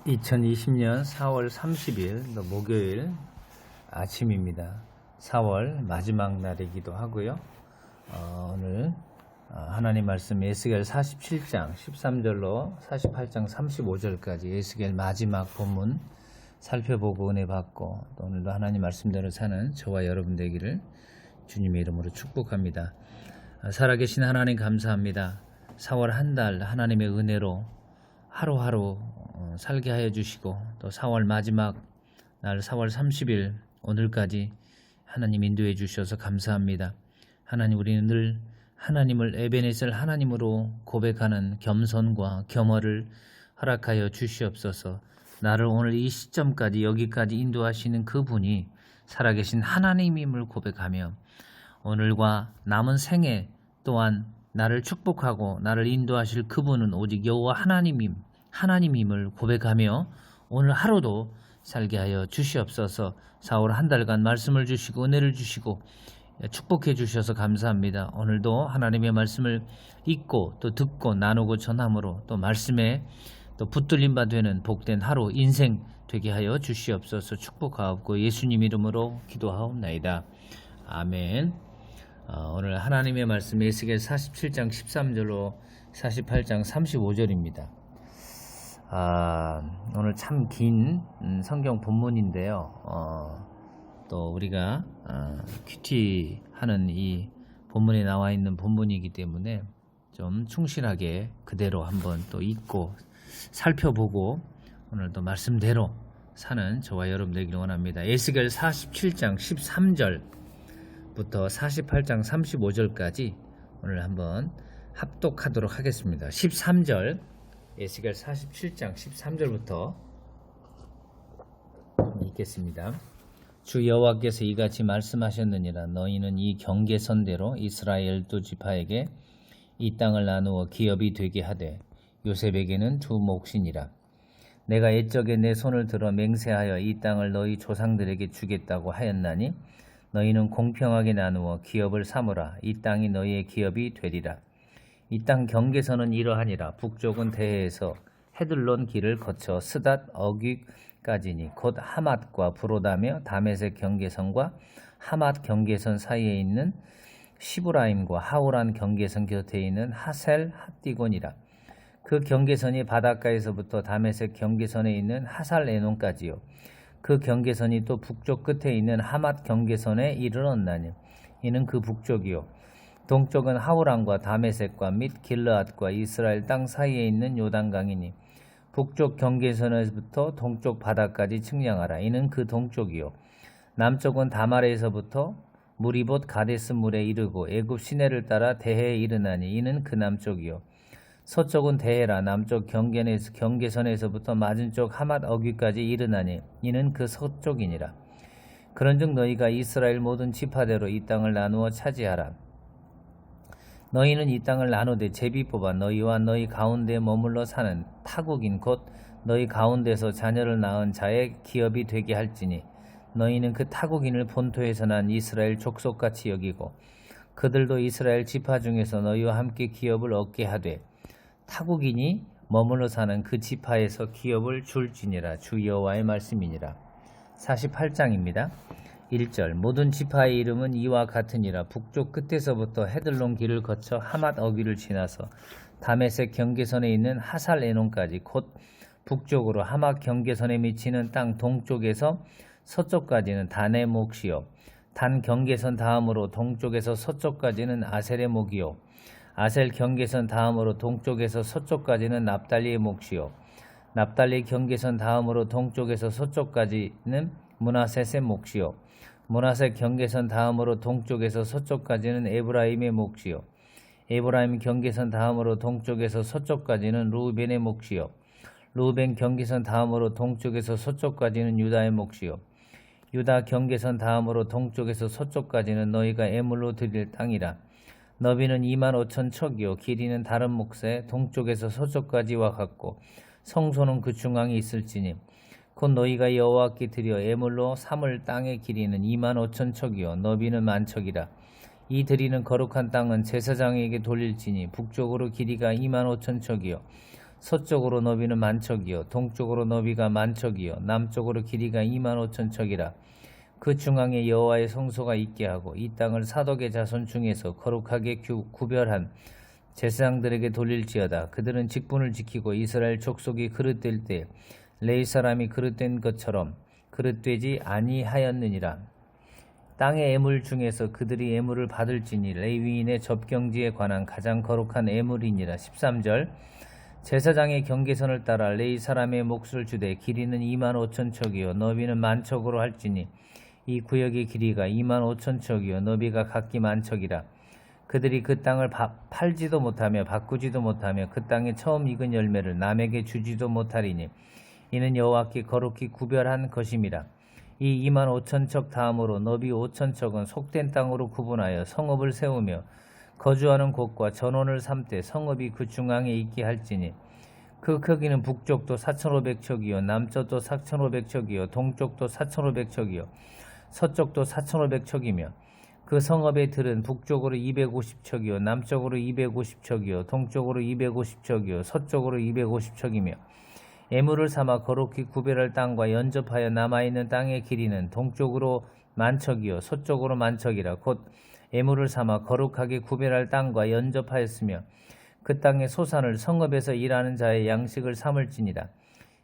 2020년 4월 30일 목요일 아침입니다. 4월 마지막 날이기도 하고요. 오늘 하나님 말씀 에스겔 47장 13절로 48장 35절까지 에스겔 마지막 본문 살펴보고 은혜 받고 또 오늘도 하나님 말씀대로 사는 저와 여러분 되기를 주님의 이름으로 축복합니다. 살아계신 하나님 감사합니다. 4월 한 달 하나님의 은혜로 하루하루 살게 하여 주시고 또 4월 마지막 날 4월 30일 오늘까지 하나님 인도해 주셔서 감사합니다. 하나님, 우리는 늘 하나님을 에베네셀 하나님으로 고백하는 겸손과 겸허를 허락하여 주시옵소서. 나를 오늘 이 시점까지 여기까지 인도하시는 그분이 살아계신 하나님임을 고백하며 오늘과 남은 생애 또한 나를 축복하고 나를 인도하실 그분은 오직 여호와 하나님임을 고백하며 오늘 하루도 살게 하여 주시옵소서. 4월 한 달간 말씀을 주시고 은혜를 주시고 축복해 주셔서 감사합니다. 오늘도 하나님의 말씀을 읽고 또 듣고 나누고 전함으로 또 말씀에 또 붙들림 바 되는 복된 하루 인생 되게 하여 주시옵소서. 축복하옵고 예수님 이름으로 기도하옵나이다. 아멘. 오늘 하나님의 말씀 에스겔 47장 13절로 48장 35절입니다. 오늘 참 긴 성경 본문인데요. 또 우리가 큐티하는 이 본문에 나와 있는 본문이기 때문에 좀 충실하게 그대로 한번 또 읽고 살펴보고 오늘도 말씀대로 사는 저와 여러분 되기를 원합니다. 에스겔 47장 13절부터 48장 35절까지 오늘 한번 합독하도록 하겠습니다. 13절 에스겔 47장 13절부터 읽겠습니다. 주 여호와께서 이같이 말씀하셨느니라. 너희는 이 경계선대로 이스라엘 12지파에게 이 땅을 나누어 기업이 되게 하되 요셉에게는 두 몫이니라. 내가 옛적에 내 손을 들어 맹세하여 이 땅을 너희 조상들에게 주겠다고 하였나니 너희는 공평하게 나누어 기업을 삼으라. 이 땅이 너희의 기업이 되리라. 이 땅 경계선은 이러하니라. 북쪽은 대해에서 헤들론 길을 거쳐 스닷 어귀까지니 곧 하맛과 브로다며 다메섹 경계선과 하맛 경계선 사이에 있는 시브라임과 하우란 경계선 곁에 있는 하셀 핫디곤이라. 그 경계선이 바닷가에서부터 다메섹 경계선에 있는 하살 에논까지요. 그 경계선이 또 북쪽 끝에 있는 하맛 경계선에 이르렀나니 이는 그 북쪽이요. 동쪽은 하우란과 다메섹과 및 길르앗과 이스라엘 땅 사이에 있는 요단강이니 북쪽 경계선에서부터 동쪽 바다까지 측량하라. 이는 그 동쪽이요. 남쪽은 다말에서부터 무리봇 가데스 물에 이르고 애굽 시내를 따라 대해에 이르나니 이는 그 남쪽이요. 서쪽은 대해라. 남쪽 경계선에서부터 맞은쪽 하맛 어귀까지 이르나니 이는 그 서쪽이니라. 그런즉 너희가 이스라엘 모든 지파대로 이 땅을 나누어 차지하라. 너희는 이 땅을 나누되 제비 뽑아 너희와 너희 가운데 머물러 사는 타국인 곧 너희 가운데서 자녀를 낳은 자의 기업이 되게 할지니 너희는 그 타국인을 본토에서 난 이스라엘 족속같이 여기고 그들도 이스라엘 지파 중에서 너희와 함께 기업을 얻게 하되 타국인이 머물러 사는 그 지파에서 기업을 줄지니라. 주 여호와의 말씀이니라. 48장입니다. 1절 모든 지파의 이름은 이와 같으니라. 북쪽 끝에서부터 헤들론 길을 거쳐 하맛 어귀를 지나서 다메섹 경계선에 있는 하살 에논까지 곧 북쪽으로 하맛 경계선에 미치는 땅 동쪽에서 서쪽까지는 단의 몫이요. 단 경계선 다음으로 동쪽에서 서쪽까지는 아셀의 몫이요. 아셀 경계선 다음으로 동쪽에서 서쪽까지는 납달리의 몫이요. 납달리 경계선 다음으로 동쪽에서 서쪽까지는 므낫셋의 몫이요. 므낫셋 경계선 다음으로 동쪽에서 서쪽까지는 에브라임의 몫이요. 에브라임 경계선 다음으로 동쪽에서 서쪽까지는 루벤의 몫이요. 루벤 경계선 다음으로 동쪽에서 서쪽까지는 유다의 몫이요. 유다 경계선 다음으로 동쪽에서 서쪽까지는 너희가 애물로 드릴 땅이라. 너비는 25,000척이요 길이는 다른 몫에 동쪽에서 서쪽까지와 같고 성소는 그 중앙에 있을지니 곧 너희가 여호와께 드려 애물로 삼을 땅의 길이는 25,000척이요 너비는 10,000척이라. 이 드리는 거룩한 땅은 제사장에게 돌릴지니 북쪽으로 길이가 25,000척이요 서쪽으로 너비는 10,000척이요 동쪽으로 너비가 10,000척이요 남쪽으로 길이가 25,000척이라. 그 중앙에 여호와의 성소가 있게 하고 이 땅을 사독의 자손 중에서 거룩하게 구별한 제사장들에게 돌릴지어다. 그들은 직분을 지키고 이스라엘 족속이 그릇될 때 레위 사람이 그릇된 것처럼 그릇되지 아니하였느니라. 땅의 애물 중에서 그들이 애물을 받을지니 레위인의 접경지에 관한 가장 거룩한 애물이니라. 13절 제사장의 경계선을 따라 레위 사람의 몫을 주되 길이는 25,000척이요 너비는 10,000척으로 할지니 이 구역의 길이가 25,000척이요 너비가 각기 10,000척이라. 그들이 그 땅을 팔지도 못하며 바꾸지도 못하며 그 땅에 처음 익은 열매를 남에게 주지도 못하리니 이는 여호와께 거룩히 구별한 것임이라. 이 25,000척 다음으로 너비 5,000척은 속된 땅으로 구분하여 성읍을 세우며 거주하는 곳과 전원을 삼되 성읍이 그 중앙에 있게 할지니 그 크기는 북쪽도 4,500척이요 남쪽도 4,500척이요 동쪽도 4,500척이요 서쪽도 4,500척이며 그 성읍의 들은 북쪽으로 250척이요 남쪽으로 250척이요 동쪽으로 250척이요 서쪽으로 250척이며 애물을 삼아 거룩히 구별할 땅과 연접하여 남아있는 땅의 길이는 동쪽으로 10,000척이요 서쪽으로 10,000척이라. 곧 애물을 삼아 거룩하게 구별할 땅과 연접하였으며 그 땅의 소산을 성읍에서 일하는 자의 양식을 삼을지니라.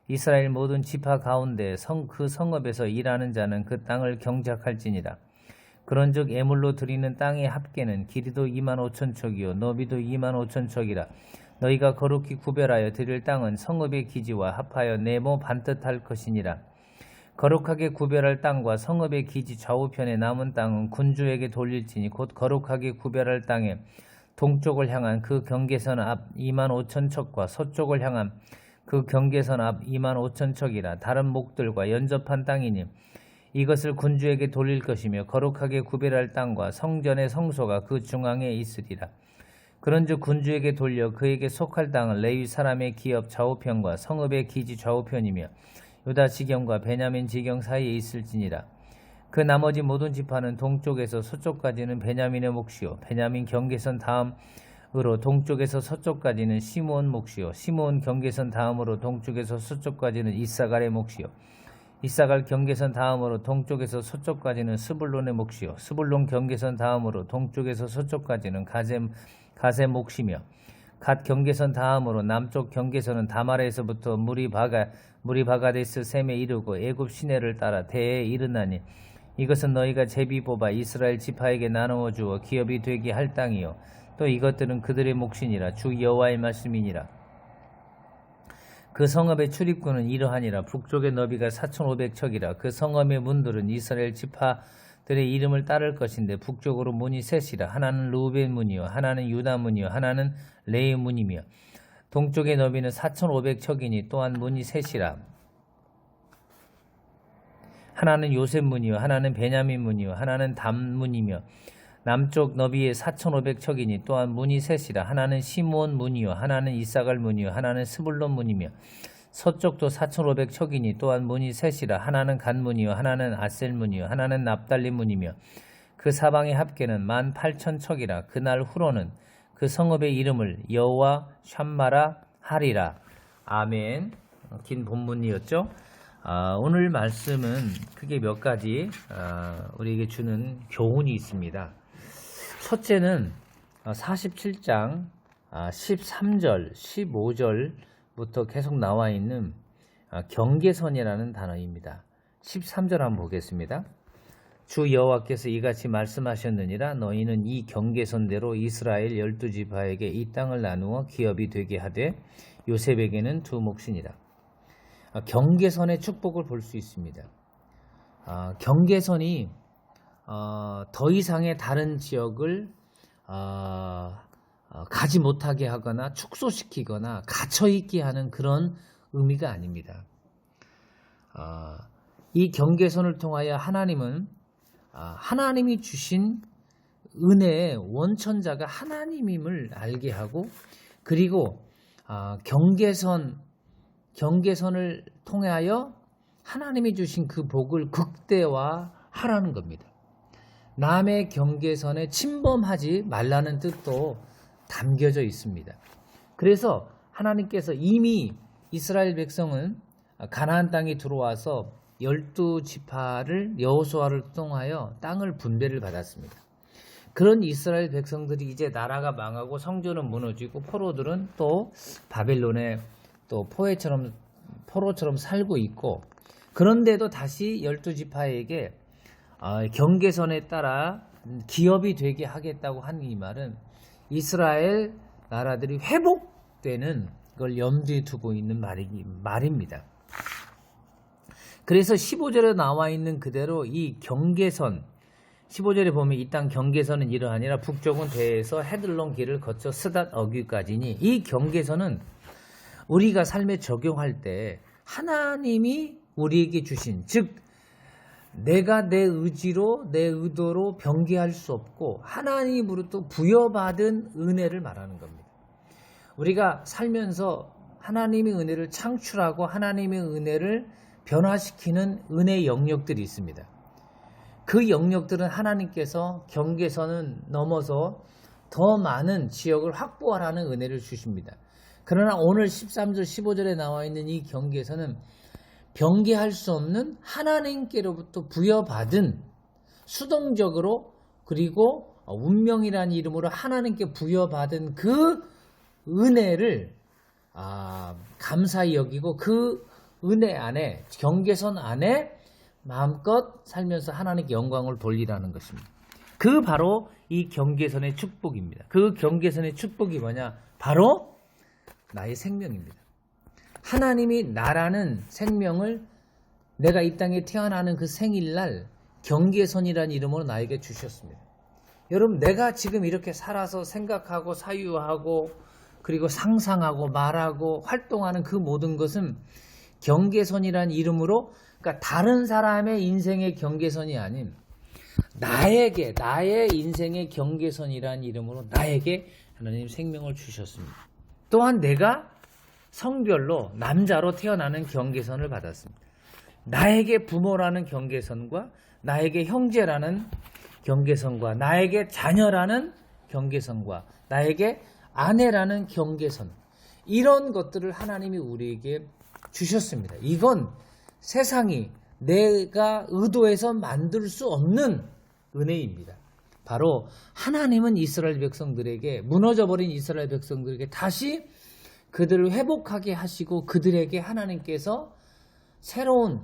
이스라엘 모든 지파 가운데 그 성읍에서 일하는 자는 그 땅을 경작할지니라. 그런즉 애물로 드리는 땅의 합계는 길이도 25,000척이요 너비도 25,000척이라. 너희가 거룩히 구별하여 드릴 땅은 성읍의 기지와 합하여 네모 반듯할 것이니라. 거룩하게 구별할 땅과 성읍의 기지 좌우편에 남은 땅은 군주에게 돌릴지니 곧 거룩하게 구별할 땅에 동쪽을 향한 그 경계선 앞 25,000척과 서쪽을 향한 그 경계선 앞 25,000척이라. 다른 목들과 연접한 땅이니 이것을 군주에게 돌릴 것이며 거룩하게 구별할 땅과 성전의 성소가 그 중앙에 있으리라. 그런즉 군주에게 돌려 그에게 속할 땅은 레위 사람의 기업 좌우편과 성읍의 기지 좌우편이며 유다 지경과 베냐민 지경 사이에 있을지니라. 그 나머지 모든 지파는 동쪽에서 서쪽까지는 베냐민의 몫이요 베냐민 경계선 다음으로 동쪽에서 서쪽까지는 시므온 몫이요 시므온 경계선 다음으로 동쪽에서 서쪽까지는 이사갈의 몫이요 이사갈 경계선 다음으로 동쪽에서 서쪽까지는 스불론의 몫이요 스불론 경계선 다음으로 동쪽에서 서쪽까지는 갓의 몫이며 갓 경계선 다음으로 남쪽 경계선은 다말에서부터 무리바가데스 셈에 이르고 애굽 시내를 따라 대에 이르나니 이것은 너희가 제비 뽑아 이스라엘 지파에게 나누어 주어 기업이 되게 할 땅이요 또 이것들은 그들의 몫이니라. 주 여호와의 말씀이니라. 그 성읍의 출입구는 이러하니라. 북쪽의 너비가 4,500척이라. 그 성읍의 문들은 이스라엘 지파들의 이름을 따를 것인데 북쪽으로 문이 셋이라. 하나는 르우벤 문이요 하나는 유다 문이요 하나는 레위 문이며 동쪽의 너비는 4,500척이니 또한 문이 셋이라. 하나는 요셉 문이요 하나는 베냐민 문이요 하나는 단 문이며 남쪽 너비에 4,500척이니 또한 문이 셋이라. 하나는 시므온 문이요 하나는 이사갈 문이요 하나는 스불론 문이며 서쪽도 4,500척이니 또한 문이 셋이라. 하나는 간 문이요 하나는 아셀 문이요 하나는 납달리 문이며 그 사방의 합계는 18,000척이라. 그날 후로는 그 성읍의 이름을 여호와 샴마라 하리라. 아멘. 긴 본문이었죠. 오늘 말씀은 크게 몇 가지 우리에게 주는 교훈이 있습니다. 첫째는 47장 13절, 15절부터 계속 나와 있는 경계선이라는 단어입니다. 13절 한번 보겠습니다. 주 여호와께서 이같이 말씀하셨느니라. 너희는 이 경계선대로 이스라엘 12지파에게 이 땅을 나누어 기업이 되게 하되 요셉에게는 두 몫이니라. 경계선의 축복을 볼 수 있습니다. 경계선이 더 이상의 다른 지역을 가지 못하게 하거나 축소시키거나 갇혀있게 하는 그런 의미가 아닙니다. 이 경계선을 통하여 하나님은 하나님이 주신 은혜의 원천자가 하나님임을 알게 하고 그리고 경계선을 통하여 하나님이 주신 그 복을 극대화하라는 겁니다. 남의 경계선에 침범하지 말라는 뜻도 담겨져 있습니다. 그래서 하나님께서 이미 이스라엘 백성은 가나안 땅에 들어와서 12지파를 여호수아를 통하여 땅을 분배를 받았습니다. 그런 이스라엘 백성들이 이제 나라가 망하고 성전은 무너지고 포로들은 또 바벨론에 또 포로처럼 살고 있고, 그런데도 다시 12지파에게 경계선에 따라 기업이 되게 하겠다고 하는 이 말은 이스라엘 나라들이 회복되는 걸 염두에 두고 있는 말입니다. 그래서 15절에 나와 있는 그대로 이 경계선, 15절에 보면 이 땅 경계선은 이러하니라 북쪽은 대에서 헤들론 길을 거쳐 스닷 어귀까지니, 이 경계선은 우리가 삶에 적용할 때 하나님이 우리에게 주신, 즉 내가 내 의지로 내 의도로 변개할 수 없고 하나님으로부터 부여받은 은혜를 말하는 겁니다. 우리가 살면서 하나님의 은혜를 창출하고 하나님의 은혜를 변화시키는 은혜의 영역들이 있습니다. 그 영역들은 하나님께서 경계선은 넘어서 더 많은 지역을 확보하라는 은혜를 주십니다. 그러나 오늘 13절 15절에 나와 있는 이 경계선은 변개할 수 없는 하나님께로부터 부여받은, 수동적으로 그리고 운명이라는 이름으로 하나님께 부여받은 그 은혜를 감사히 여기고 그 은혜 안에, 경계선 안에 마음껏 살면서 하나님께 영광을 돌리라는 것입니다. 그 바로 이 경계선의 축복입니다. 그 경계선의 축복이 뭐냐? 바로 나의 생명입니다. 하나님이 나라는 생명을 내가 이 땅에 태어나는 그 생일날 경계선이라는 이름으로 나에게 주셨습니다. 여러분, 내가 지금 이렇게 살아서 생각하고 사유하고 그리고 상상하고 말하고 활동하는 그 모든 것은 경계선이라는 이름으로, 그러니까 다른 사람의 인생의 경계선이 아닌 나의 인생의 경계선이라는 이름으로 나에게 하나님 생명을 주셨습니다. 또한 내가 성별로 남자로 태어나는 경계선을 받았습니다. 나에게 부모라는 경계선과 나에게 형제라는 경계선과 나에게 자녀라는 경계선과 나에게 아내라는 경계선, 이런 것들을 하나님이 우리에게 주셨습니다. 이건 세상이 내가 의도해서 만들 수 없는 은혜입니다. 바로 하나님은 이스라엘 백성들에게, 무너져버린 이스라엘 백성들에게 다시 그들을 회복하게 하시고 그들에게 하나님께서 새로운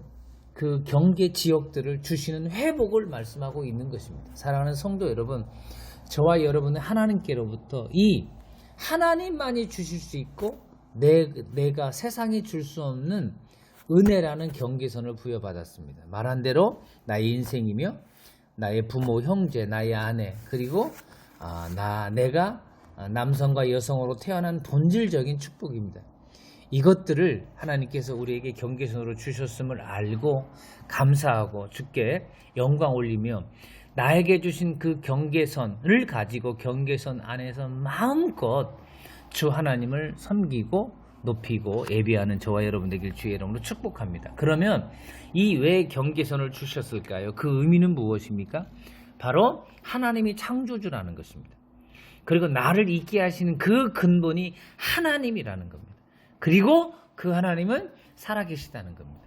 그 경계 지역들을 주시는 회복을 말씀하고 있는 것입니다. 사랑하는 성도 여러분, 저와 여러분은 하나님께로부터 이 하나님만이 주실 수 있고 내가 세상이 줄 수 없는 은혜라는 경계선을 부여받았습니다. 말한 대로 나의 인생이며 나의 부모, 형제, 나의 아내, 그리고 내가 남성과 여성으로 태어난 본질적인 축복입니다. 이것들을 하나님께서 우리에게 경계선으로 주셨음을 알고 감사하고 주께 영광 올리며 나에게 주신 그 경계선을 가지고 경계선 안에서 마음껏 주 하나님을 섬기고 높이고 예비하는 저와 여러분 되길 주의 이름으로 축복합니다. 그러면 이 왜 경계선을 주셨을까요? 그 의미는 무엇입니까? 바로 하나님이 창조주라는 것입니다. 그리고 나를 있게 하시는 그 근본이 하나님이라는 겁니다. 그리고 그 하나님은 살아계시다는 겁니다.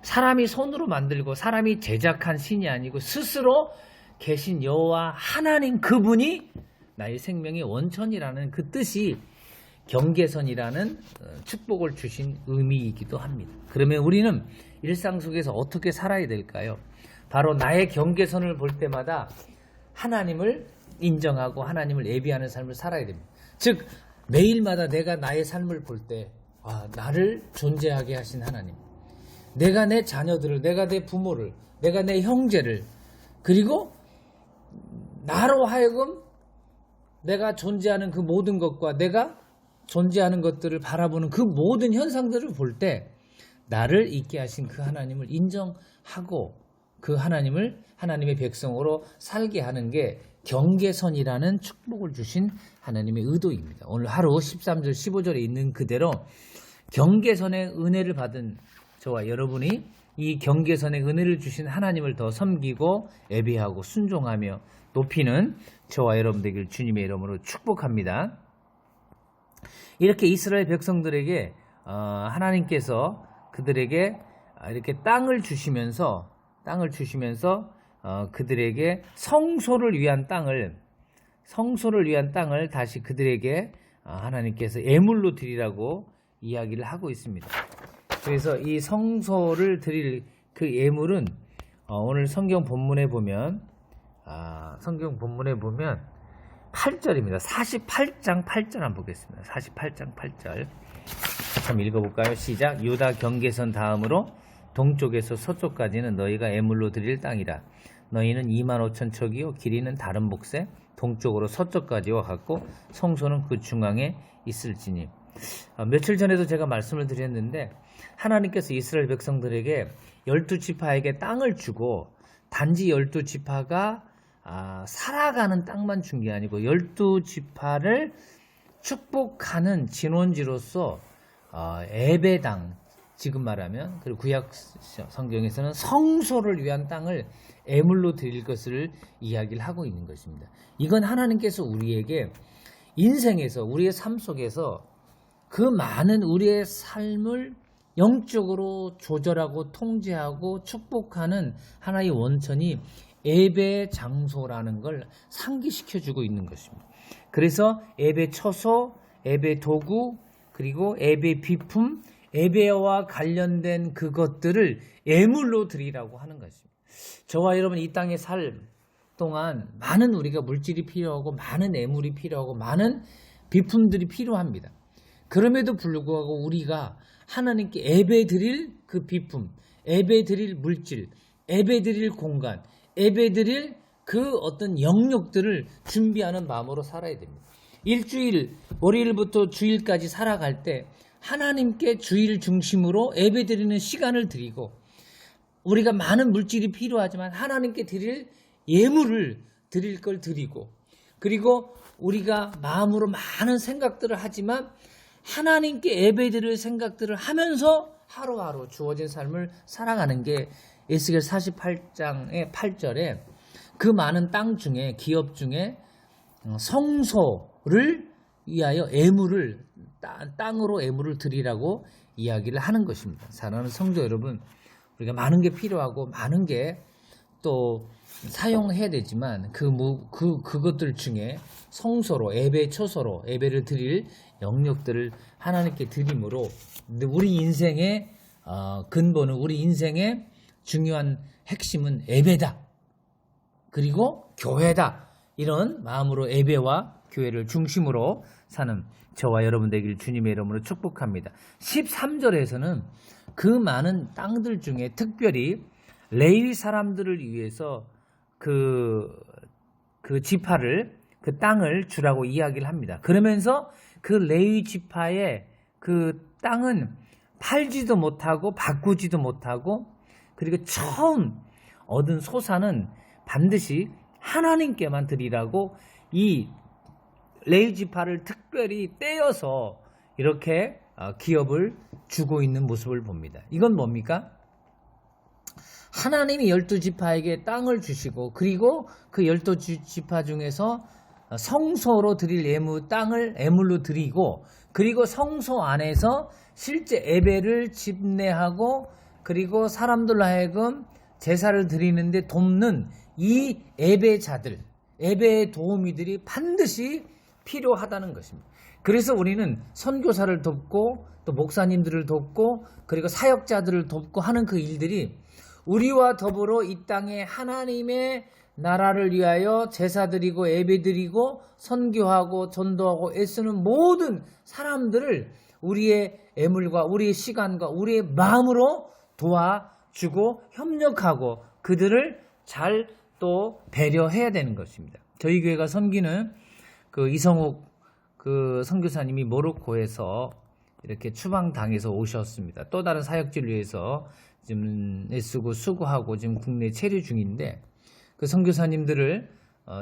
사람이 손으로 만들고 사람이 제작한 신이 아니고 스스로 계신 여호와 하나님, 그분이 나의 생명의 원천이라는 그 뜻이 경계선이라는 축복을 주신 의미이기도 합니다. 그러면 우리는 일상 속에서 어떻게 살아야 될까요? 바로 나의 경계선을 볼 때마다 하나님을 인정하고 하나님을 예비하는 삶을 살아야 됩니다. 즉 매일마다 내가 나의 삶을 볼 때 나를 존재하게 하신 하나님, 내가 내 자녀들을, 내가 내 부모를, 내가 내 형제를, 그리고 나로 하여금 내가 존재하는 그 모든 것과 내가 존재하는 것들을 바라보는 그 모든 현상들을 볼 때 나를 있게 하신 그 하나님을 인정하고 그 하나님을 하나님의 백성으로 살게 하는 게 경계선이라는 축복을 주신 하나님의 의도입니다. 오늘 하루 13절 15절에 있는 그대로 경계선의 은혜를 받은 저와 여러분이 이 경계선의 은혜를 주신 하나님을 더 섬기고 예배하고 순종하며 높이는 저와 여러분 되길 주님의 이름으로 축복합니다. 이렇게 이스라엘 백성들에게 하나님께서 그들에게 이렇게 땅을 주시면서 그들에게 성소를 위한 땅을 다시 그들에게 하나님께서 예물로 드리라고 이야기를 하고 있습니다. 그래서 이 성소를 드릴 그 예물은 오늘 성경 본문에 보면 8절입니다. 48장 8절 한번 보겠습니다. 48장 8절 한번 읽어볼까요? 시작. 유다 경계선 다음으로 동쪽에서 서쪽까지는 너희가 예물로 드릴 땅이라. 너희는 25,000척이요 길이는 다른 복새 동쪽으로 서쪽까지와 같고 성소는 그 중앙에 있을지니. 며칠 전에도 제가 말씀을 드렸는데 하나님께서 이스라엘 백성들에게 12지파에게 땅을 주고 단지 12지파가 살아가는 땅만 준 게 아니고 12지파를 축복하는 진원지로서 예배당, 지금 말하면 그리고 구약 성경에서는 성소를 위한 땅을 예물로 드릴 것을 이야기를 하고 있는 것입니다. 이건 하나님께서 우리에게 인생에서 우리의 삶 속에서 그 많은 우리의 삶을 영적으로 조절하고 통제하고 축복하는 하나의 원천이 예배 장소라는 걸 상기시켜주고 있는 것입니다. 그래서 예배 처소, 예배 도구, 그리고 예배 비품, 예배와 관련된 그것들을 예물로 드리라고 하는 것입니다. 저와 여러분 이 땅에 살 동안 많은 우리가 물질이 필요하고 많은 예물이 필요하고 많은 비품들이 필요합니다. 그럼에도 불구하고 우리가 하나님께 예배 드릴 그 비품, 예배 드릴 물질, 예배 드릴 공간, 예배 드릴 그 어떤 영역들을 준비하는 마음으로 살아야 됩니다. 일주일, 월요일부터 주일까지 살아갈 때 하나님께 주일 중심으로 예배 드리는 시간을 드리고 우리가 많은 물질이 필요하지만 하나님께 드릴 예물을 드릴 걸 드리고 그리고 우리가 마음으로 많은 생각들을 하지만 하나님께 예배 드릴 생각들을 하면서 하루하루 주어진 삶을 살아가는 게 에스겔 48장의 8절에 그 많은 땅 중에 기업 중에 성소를 위하여 예물을 땅으로 예물을 드리라고 이야기를 하는 것입니다. 사랑하는 성도 여러분, 우리가 많은 게 필요하고 많은 게 또 사용해야 되지만 그것들 중에 성소로 예배 처소로 예배를 드릴 영역들을 하나님께 드림으로 우리 인생의 근본은 우리 인생의 중요한 핵심은 예배다. 그리고 교회다. 이런 마음으로 예배와 교회를 중심으로 사는 저와 여러분 되길 주님의 이름으로 축복합니다. 13절에서는 그 많은 땅들 중에 특별히 레위 사람들을 위해서 그 지파를 그 땅을 주라고 이야기를 합니다. 그러면서 그 레위 지파의 그 땅은 팔지도 못하고 바꾸지도 못하고 그리고 처음 얻은 소산은 반드시 하나님께만 드리라고 이 레위 지파를 특별히 떼어서 이렇게 기업을 주고 있는 모습을 봅니다. 이건 뭡니까? 하나님이 12지파에게 땅을 주시고 그리고 그 12지파 중에서 성소로 드릴 땅을 예물로 드리고 그리고 성소 안에서 실제 예배를 집례하고 그리고 사람들로 하여금 제사를 드리는데 돕는 이 예배자들, 예배의 도우미들이 반드시 필요하다는 것입니다. 그래서 우리는 선교사를 돕고 또 목사님들을 돕고 그리고 사역자들을 돕고 하는 그 일들이 우리와 더불어 이 땅에 하나님의 나라를 위하여 제사 드리고 예배 드리고 선교하고 전도하고 애쓰는 모든 사람들을 우리의 예물과 우리의 시간과 우리의 마음으로 도와주고 협력하고 그들을 잘 또 배려해야 되는 것입니다. 저희 교회가 섬기는 그 이성욱 그 선교사님이 모로코에서 이렇게 추방당해서 오셨습니다. 또 다른 사역지를 위해서 지금 애쓰고 수고하고 지금 국내에 체류 중인데 그 선교사님들을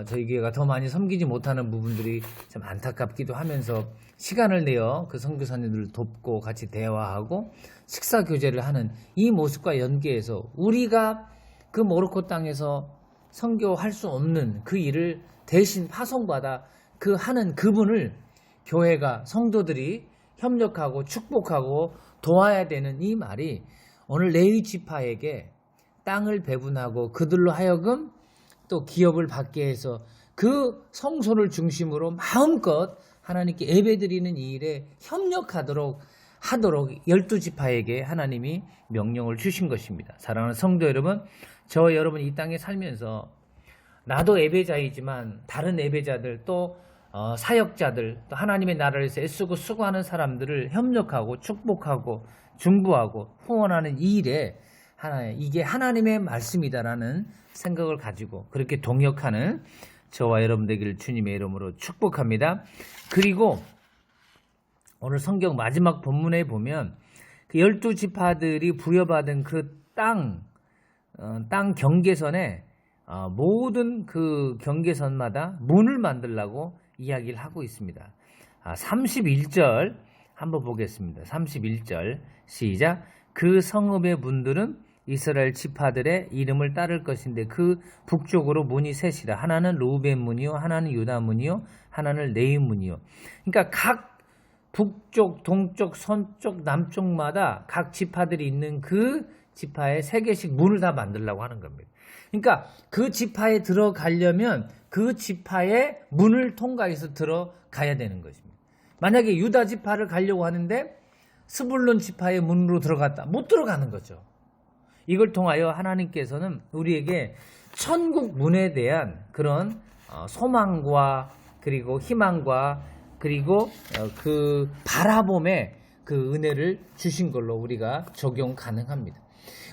저희 교회가 더 많이 섬기지 못하는 부분들이 참 안타깝기도 하면서 시간을 내어 그 선교사님들을 돕고 같이 대화하고 식사 교제를 하는 이 모습과 연계해서 우리가 그 모로코 땅에서 선교할 수 없는 그 일을 대신 파송받아 하는 그분을 교회가 성도들이 협력하고 축복하고 도와야 되는 이 말이 오늘 레위 지파에게 땅을 배분하고 그들로 하여금 또 기업을 받게 해서 그 성소를 중심으로 마음껏 하나님께 예배드리는 이 일에 협력하도록 12지파에게 하나님이 명령을 주신 것입니다. 사랑하는 성도 여러분, 저와 여러분 이 땅에 살면서 나도 예배자이지만 다른 예배자들 또 사역자들 또 하나님의 나라를 위해서 애쓰고 수고하는 사람들을 협력하고 축복하고 중보하고 후원하는 이 일에 이게 하나님의 말씀이다라는 생각을 가지고 그렇게 동역하는 저와 여러분 되기를 주님의 이름으로 축복합니다. 그리고 오늘 성경 마지막 본문에 보면 그 12지파들이 부여받은 그 땅 경계선에 모든 그 경계선마다 문을 만들라고 이야기를 하고 있습니다. 31절 한번 보겠습니다. 31절 시작. 그 성읍의 문들은 이스라엘 지파들의 이름을 따를 것인데 그 북쪽으로 문이 셋이라. 하나는 루벤 문이요, 하나는 유다 문이요, 하나는 레위 문이요. 그러니까 각 북쪽, 동쪽, 서쪽, 남쪽마다 각 지파들이 있는 그 지파에 3개씩 문을 다 만들려고 하는 겁니다. 그러니까 그 지파에 들어가려면 그 지파의 문을 통과해서 들어가야 되는 것입니다. 만약에 유다 지파를 가려고 하는데 스불론 지파의 문으로 들어갔다. 못 들어가는 거죠. 이걸 통하여 하나님께서는 우리에게 천국 문에 대한 그런 소망과 그리고 희망과 그리고 그 바라봄의 그 은혜를 주신 걸로 우리가 적용 가능합니다.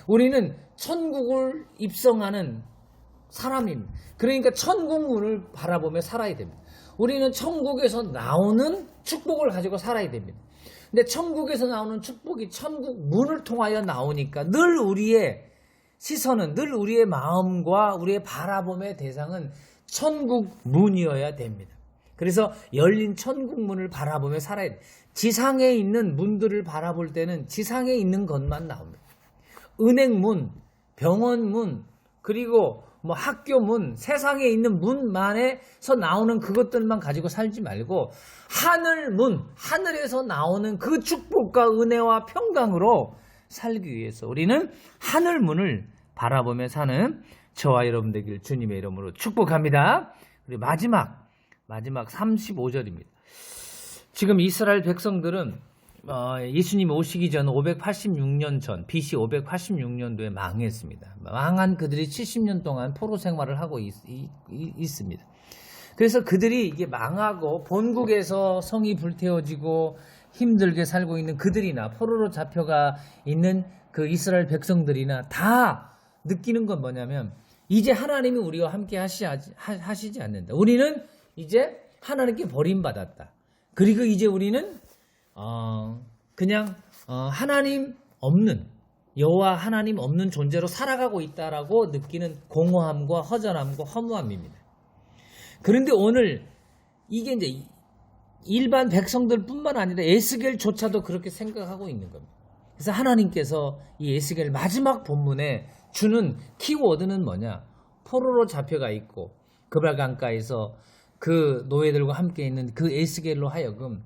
우리는 천국을 입성하는 사람입니다. 그러니까 천국 문을 바라보며 살아야 됩니다. 우리는 천국에서 나오는 축복을 가지고 살아야 됩니다. 근데 천국에서 나오는 축복이 천국 문을 통하여 나오니까 늘 우리의 시선은, 늘 우리의 마음과 우리의 바라봄의 대상은 천국 문이어야 됩니다. 그래서 열린 천국 문을 바라보며 살아야 돼요. 지상에 있는 문들을 바라볼 때는 지상에 있는 것만 나옵니다. 은행문, 병원문, 그리고 학교문, 세상에 있는 문만에서 나오는 그것들만 가지고 살지 말고 하늘문, 하늘에서 나오는 그 축복과 은혜와 평강으로 살기 위해서 우리는 하늘문을 바라보며 사는 저와 여러분 되길 주님의 이름으로 축복합니다. 그리고 마지막 35절입니다. 지금 이스라엘 백성들은 예수님 오시기 전 586년 전 BC 586년도에 망했습니다. 망한 그들이 70년 동안 포로 생활을 하고 있습니다. 그래서 그들이 이게 망하고 본국에서 성이 불태워지고 힘들게 살고 있는 그들이나 포로로 잡혀가 있는 그 이스라엘 백성들이나 다 느끼는 건 뭐냐면 이제 하나님이 우리와 함께 하시지 않는다. 우리는 이제 하나님께 버림받았다. 그리고 이제 우리는 그냥 하나님 없는 여호와 하나님 없는 존재로 살아가고 있다라고 느끼는 공허함과 허전함과 허무함입니다. 그런데 오늘 이게 이제 일반 백성들뿐만 아니라 에스겔조차도 그렇게 생각하고 있는 겁니다. 그래서 하나님께서 이 에스겔 마지막 본문에 주는 키워드는 뭐냐? 포로로 잡혀가 있고 그발강가에서 그 노예들과 함께 있는 그 에스겔로 하여금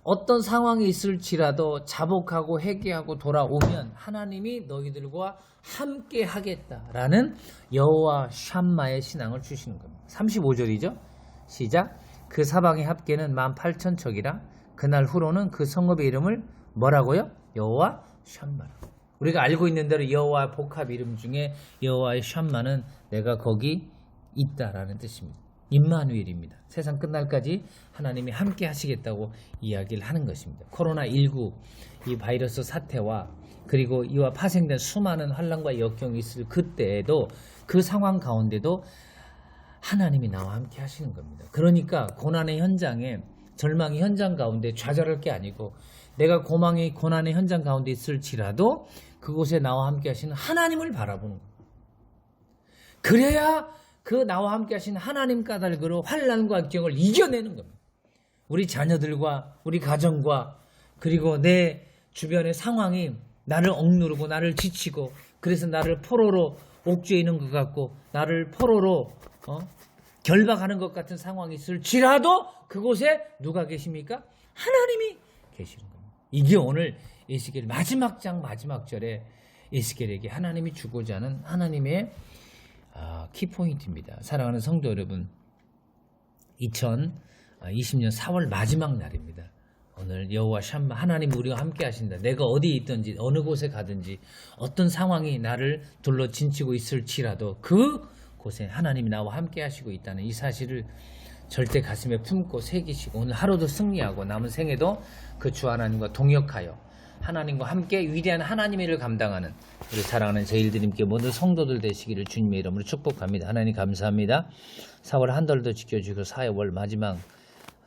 어떤 상황이 있을지라도 자복하고 회개하고 돌아오면 하나님이 너희들과 함께 하겠다라는 여호와 샴마의 신앙을 주시는 겁니다. 35절이죠. 시작. 그 사방의 합계는 18,000척이라 그날 후로는 그 성읍의 이름을 뭐라고요? 여호와 샴마라고. 우리가 알고 있는 대로 여호와 복합 이름 중에 여호와의 샴마는 내가 거기 있다라는 뜻입니다. 임마누엘입니다. 세상 끝날까지 하나님이 함께 하시겠다고 이야기를 하는 것입니다. 코로나19 이 바이러스 사태와 그리고 이와 파생된 수많은 환난과 역경이 있을 그때에도 그 상황 가운데도 하나님이 나와 함께 하시는 겁니다. 그러니까 고난의 현장에 절망의 현장 가운데 좌절할 게 아니고 내가 고난의 현장 가운데 있을지라도 그곳에 나와 함께 하시는 하나님을 바라보는 겁니다. 그래야 그 나와 함께 하신 하나님 까닭으로 환난과 역경을 이겨내는 겁니다. 우리 자녀들과 우리 가정과 그리고 내 주변의 상황이 나를 억누르고 나를 지치고 그래서 나를 포로로 옥죄이는 것 같고 나를 포로로 결박하는 것 같은 상황이 있을지라도 그곳에 누가 계십니까? 하나님이 계시는 겁니다. 이게 오늘 에스겔 마지막 장 마지막 절에 에스겔에게 하나님이 주고자 하는 하나님의 키포인트입니다. 사랑하는 성도 여러분, 2020년 4월 마지막 날입니다. 오늘 여호와 샴마 하나님 우리와 함께 하신다. 내가 어디에 있든지 어느 곳에 가든지 어떤 상황이 나를 둘러 진치고 있을지라도 그 곳에 하나님이 나와 함께 하시고 있다는 이 사실을 절대 가슴에 품고 새기시고 오늘 하루도 승리하고 남은 생에도 그 주 하나님과 동역하여 하나님과 함께 위대한 하나님의 일을 감당하는 우리 사랑하는 제일드림께 모든 성도들 되시기를 주님의 이름으로 축복합니다. 하나님 감사합니다. 4월 한 달도 지켜주시고 4월 마지막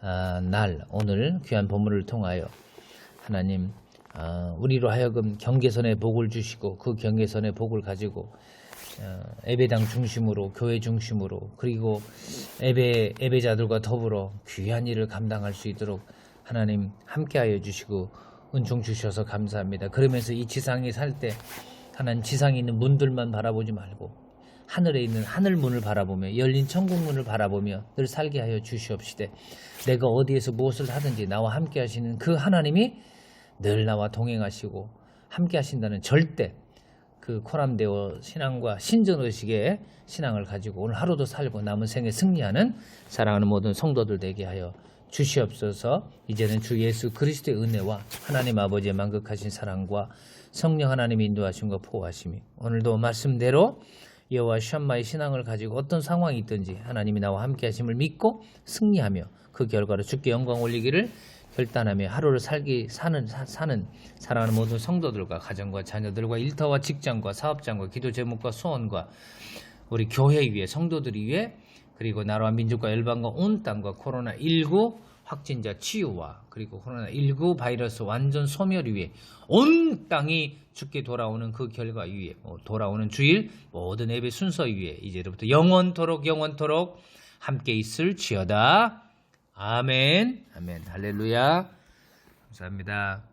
날 오늘 귀한 본문을 통하여 하나님 우리로 하여금 경계선의 복을 주시고 그 경계선의 복을 가지고 예배당 중심으로 교회 중심으로 그리고 예배자들과 더불어 귀한 일을 감당할 수 있도록 하나님 함께하여 주시고 은총 주셔서 감사합니다. 그러면서 이 지상에 살 때 하나님 지상에 있는 문들만 바라보지 말고 하늘에 있는 하늘문을 바라보며 열린 천국문을 바라보며 늘 살게 하여 주시옵시되 내가 어디에서 무엇을 하든지 나와 함께 하시는 그 하나님이 늘 나와 동행하시고 함께 하신다는 절대 그 코람데오 신앙과 신전의식의 신앙을 가지고 오늘 하루도 살고 남은 생에 승리하는 사랑하는 모든 성도들 되게 하여 주시옵소서. 이제는 주 예수 그리스도의 은혜와 하나님 아버지의 만극하신 사랑과 성령 하나님의 인도하심과 보호하심이 오늘도 말씀대로 여호와 샴마의 신앙을 가지고 어떤 상황이 있든지 하나님이 나와 함께 하심을 믿고 승리하며 그 결과로 주께 영광 올리기를 결단하며 하루를 사는 사랑하는 모든 성도들과 가정과 자녀들과 일터와 직장과 사업장과 기도 제목과 소원과 우리 교회 위에 성도들 위에 그리고 나라와 민족과 열방과 온 땅과 코로나19 확진자 치유와 그리고 코로나19 바이러스 완전 소멸 위에 온 땅이 주께 돌아오는 그 결과 위에 돌아오는 주일 모든 예배 순서 위에 이제부터 영원토록 함께 있을지어다. 아멘. 아멘. 할렐루야. 감사합니다.